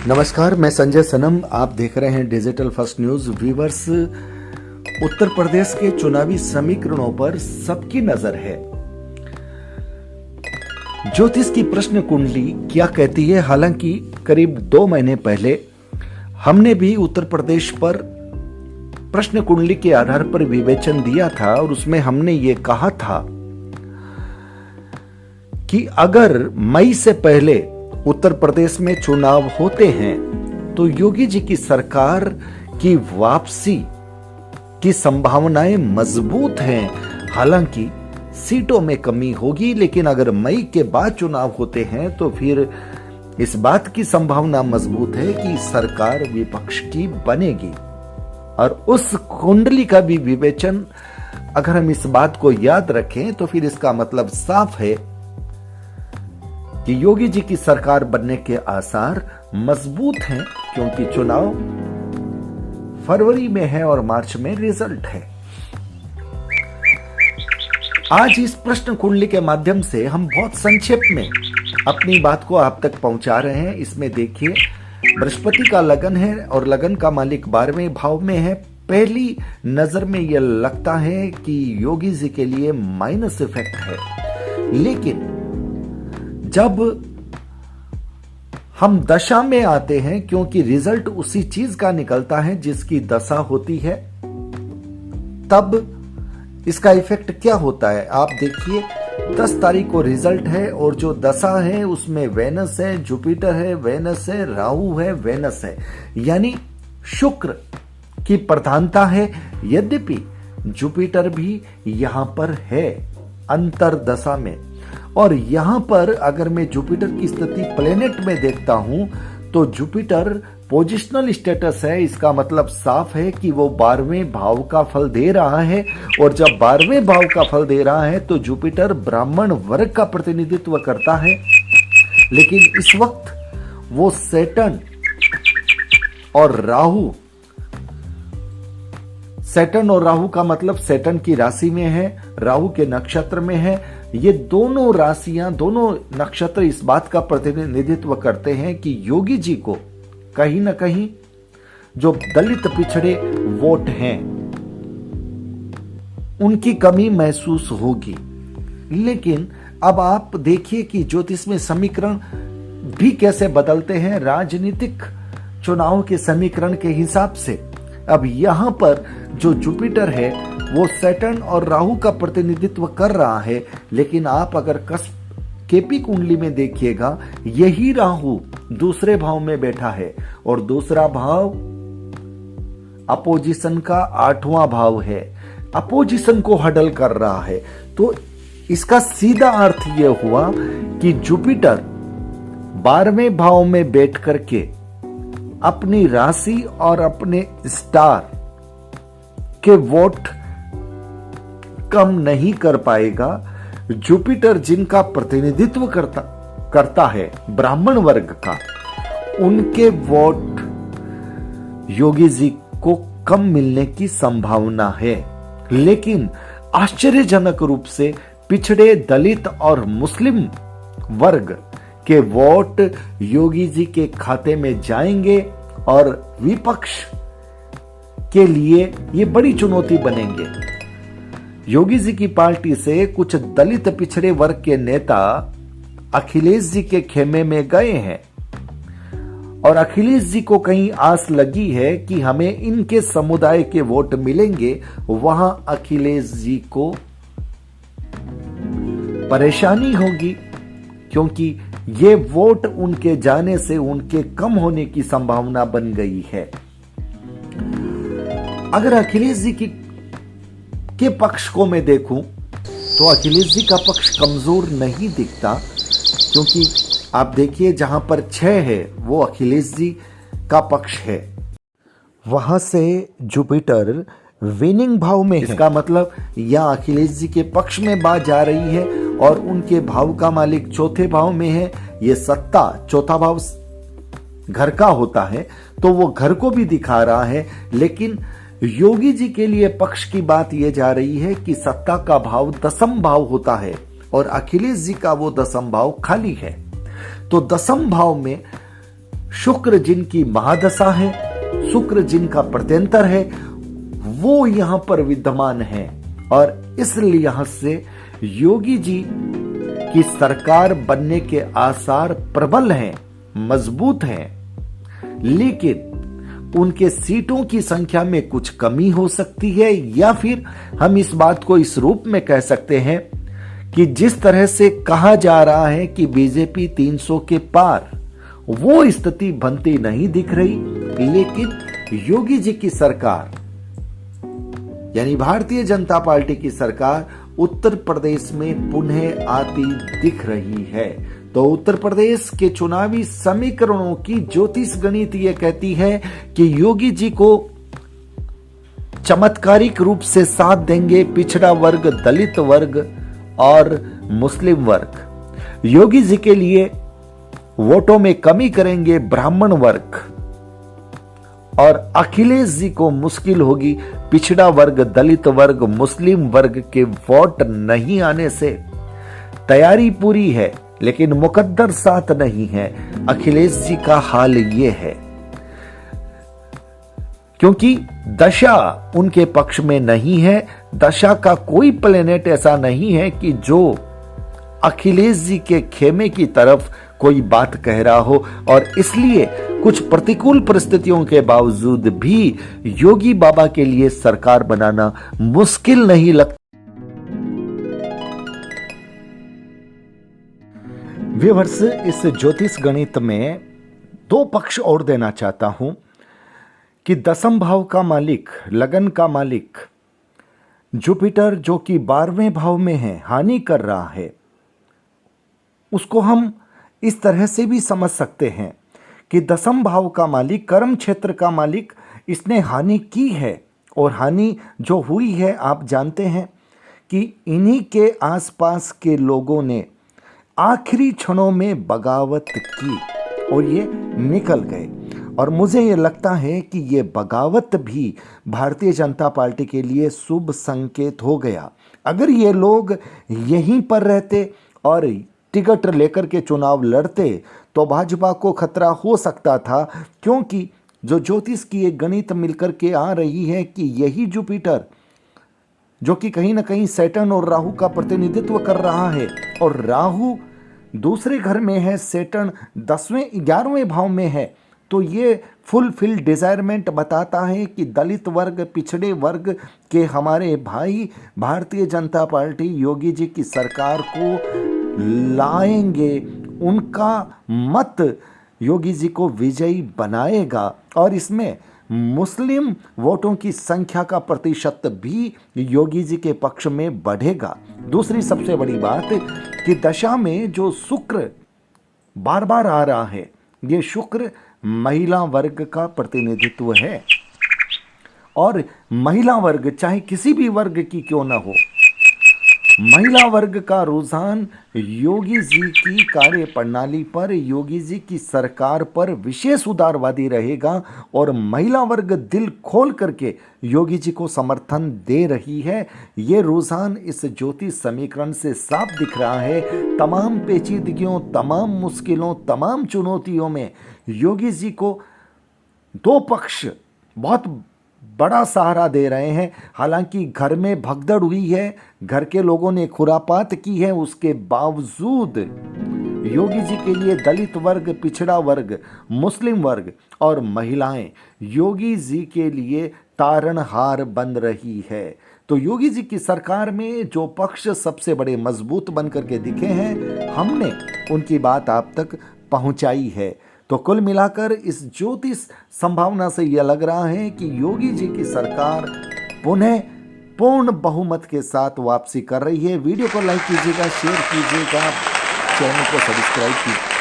नमस्कार, मैं संजय सनम। आप देख रहे हैं digital first news. Viewers, Uttar Pradesh के चुनावी समीकरणों पर सबकी नजर है। ज्योतिष की प्रश्न कुंडली क्या कहती है? हालांकि करीब 2 महीने पहले हमने भी उत्तर प्रदेश पर प्रश्न कुंडली के आधार पर विवेचन दिया था और उसमें हमने ये कहा था कि अगर मई से पहले उत्तर प्रदेश में चुनाव होते हैं तो योगी जी की सरकार की वापसी की संभावनाएं मजबूत हैं। हालांकि सीटों में कमी होगी, लेकिन अगर मई के बाद चुनाव होते हैं तो फिर इस बात की संभावना मजबूत है कि सरकार विपक्ष की बनेगी। और उस कुंडली का भी विवेचन अगर हम इस बात को याद रखें तो फिर इसका मतलब साफ है कि योगी जी की सरकार बनने के आसार मजबूत हैं, क्योंकि चुनाव फरवरी में है और मार्च में रिजल्ट है। आज इस प्रश्न कुंडली के माध्यम से हम बहुत संक्षेप में अपनी बात को आप तक पहुंचा रहे हैं। इसमें देखिए, बृहस्पति का लगन है और लगन का मालिक 12वें भाव में है। पहली नजर में यह लगता है कि योगी जी के लिए माइनस इफेक्ट है, लेकिन जब हम दशा में आते हैं, क्योंकि रिजल्ट उसी चीज का निकलता है जिसकी दशा होती है, तब इसका इफेक्ट क्या होता है आप देखिए। 10 तारीख को रिजल्ट है और जो दशा है उसमें वेनस है, जुपिटर है, वेनस है, राहु है, वेनस है, यानी शुक्र की प्रधानता है। यद्यपि जुपिटर भी यहां पर है अंतर दशा में, और यहां पर अगर मैं जुपिटर की स्थिति प्लेनेट में देखता हूं तो जुपिटर पोजिशनल स्टेटस है। इसका मतलब साफ है कि वो 12वें भाव का फल दे रहा है, और जब 12वें भाव का फल दे रहा है तो जुपिटर ब्राह्मण वर्ग का प्रतिनिधित्व करता है। लेकिन इस वक्त वो सैटर्न और राहु, सैटर्न और राहु का मतलब सैटर्न की राशि में है, राहु के नक्षत्र में है। ये दोनों राशियां, दोनों नक्षत्र इस बात का प्रतिनिधित्व करते हैं कि योगी जी को कहीं ना कहीं जो दलित पिछड़े वोट हैं उनकी कमी महसूस होगी। लेकिन अब आप देखिए कि ज्योतिष में समीकरण भी कैसे बदलते हैं राजनीतिक चुनाव के समीकरण के हिसाब से। अब यहां पर जो जुपिटर है वो सैटर्न और राहु का प्रतिनिधित्व कर रहा है, लेकिन आप अगर केपी कुंडली में देखिएगा, यही राहु दूसरे भाव में बैठा है और दूसरा भाव अपोजिशन का 8वां भाव है, अपोजिशन को हडल कर रहा है। तो इसका सीधा अर्थ यह हुआ कि जुपिटर 12वें भाव में बैठ करके अपनी राशि और अपने स्टार के वोट कम नहीं कर पाएगा। जुपिटर जिनका प्रतिनिधित्व करता है ब्राह्मण वर्ग का, उनके वोट योगी जी को कम मिलने की संभावना है। लेकिन आश्चर्यजनक रूप से पिछड़े दलित और मुस्लिम वर्ग के वोट योगी जी के खाते में जाएंगे और विपक्ष के लिए ये बड़ी चुनौती बनेंगे। योगी जी की पार्टी से कुछ दलित पिछड़े वर्ग के नेता अखिलेश जी के खेमे में गए हैं और अखिलेश जी को कहीं आस लगी है कि हमें इनके समुदाय के वोट मिलेंगे। वहां अखिलेश जी को परेशानी होगी, क्योंकि ये वोट उनके जाने से उनके कम होने की संभावना बन गई है। अगर अखिलेश जी के पक्ष को मैं देखूं तो अखिलेश जी का पक्ष कमजोर नहीं दिखता, क्योंकि आप देखिए जहां पर 6 है वो अखिलेश जी का पक्ष है, वहां से जुपिटर विनिंग भाव में है। इसका मतलब या अखिलेश जी के पक्ष में बात जा रही है और उनके भाव का मालिक 4थे भाव में है। ये सत्ता 4था भाव घर का होता है, तो वो घर को भी दिखा रहा है। लेकिन योगी जी के लिए पक्ष की बात यह जा रही है कि सत्ता का भाव 10म भाव होता है और अखिलेश जी का वो 10म भाव खाली है। तो 10म भाव में शुक्र जिनकी महादशा है, शुक्र जिनका प्रत्यंतर है, वो यहां पर विद्यमान है और इस लिहाज से योगी जी की सरकार बनने के आसार प्रबल हैं, मजबूत हैं। लेकिन उनके सीटों की संख्या में कुछ कमी हो सकती है, या फिर हम इस बात को इस रूप में कह सकते हैं कि जिस तरह से कहा जा रहा है कि बीजेपी 300 के पार, वो स्थिति बनती नहीं दिख रही। लेकिन योगी जी की सरकार यानी भारतीय जनता पार्टी की सरकार उत्तर प्रदेश में पुनः आती दिख रही है। तो उत्तर प्रदेश के चुनावी समीकरणों की ज्योतिष गणित यह कहती है कि योगी जी को चमत्कारिक रूप से साथ देंगे पिछड़ा वर्ग, दलित वर्ग और मुस्लिम वर्ग। योगी जी के लिए वोटों में कमी करेंगे ब्राह्मण वर्ग और अखिलेश जी को मुश्किल होगी पिछड़ा वर्ग, दलित वर्ग, मुस्लिम वर्ग के वोट नहीं आने से। तैयारी पूरी है लेकिन मुकद्दर साथ नहीं है। अखिलेश जी का हाल ये है क्योंकि दशा उनके पक्ष में नहीं है। दशा का कोई प्लेनेट ऐसा नहीं है कि जो अखिलेश जी के खेमे की तरफ कोई बात कह रहा हो, और इसलिए कुछ प्रतिकूल परिस्थितियों के बावजूद भी योगी बाबा के लिए सरकार बनाना मुश्किल नहीं लगता। व्यूअर्स, इस ज्योतिष गणित में दो पक्ष और देना चाहता हूं कि दसम भाव का मालिक, लगन का मालिक जुपिटर जो कि 12वें भाव में है, हानि कर रहा है। उसको हम इस तरह से भी समझ सकते हैं कि दसम भाव का मालिक, कर्म क्षेत्र का मालिक, इसने हानि की है। और हानि जो हुई है आप जानते हैं कि इन्हीं के आसपास के लोगों ने आखिरी क्षणों में बगावत की और ये निकल गए। और मुझे ये लगता है कि ये बगावत भी भारतीय जनता पार्टी के लिए शुभ संकेत हो गया। अगर ये लोग यहीं पर रहते और टिकट लेकर के चुनाव लड़ते तो भाजपा को खतरा हो सकता था, क्योंकि जो ज्योतिष की एक गणित मिलकर के आ रही है कि यही जुपिटर जो कि कहीं ना कहीं सैटर्न और राहु का प्रतिनिधित्व कर रहा है, और राहु दूसरे घर में है, सैटर्न 10वें 11वें भाव में है, तो ये फुलफिल डिजायरमेंट बताता है कि दलित वर्ग, पिछड़े वर्ग के हमारे भाई भारतीय जनता पार्टी योगी जी की सरकार को लाएंगे। उनका मत योगी जी को विजयी बनाएगा और इसमें मुस्लिम वोटों की संख्या का प्रतिशत भी योगी जी के पक्ष में बढ़ेगा। दूसरी सबसे बड़ी बात कि दशा में जो शुक्र बार बार आ रहा है, ये शुक्र महिला वर्ग का प्रतिनिधित्व है, और महिला वर्ग चाहे किसी भी वर्ग की क्यों ना हो, महिला वर्ग का रुझान योगी जी की कार्य प्रणाली पर, योगी जी की सरकार पर विशेष उदारवादी रहेगा, और महिला वर्ग दिल खोल करके योगी जी को समर्थन दे रही है। ये रुझान इस ज्योतिष समीकरण से साफ दिख रहा है। तमाम पेचीदगियों, तमाम मुश्किलों, तमाम चुनौतियों में योगी जी को दो पक्ष बहुत बड़ा सहारा दे रहे हैं। हालांकि घर में भगदड़ हुई है, घर के लोगों ने खुरापात की है, उसके बावजूद योगी जी के लिए दलित वर्ग, पिछड़ा वर्ग, मुस्लिम वर्ग और महिलाएं योगी जी के लिए तारणहार बन रही है। तो योगी जी की सरकार में जो पक्ष सबसे बड़े मजबूत बन करके दिखे हैं, हमने उनकी बात आप तक पहुंचाई है। तो कुल मिलाकर इस ज्योतिष संभावना से यह लग रहा है कि योगी जी की सरकार पुनः पूर्ण बहुमत के साथ वापसी कर रही है। वीडियो को लाइक कीजिएगा, शेयर कीजिएगा, चैनल को सब्सक्राइब कीजिए।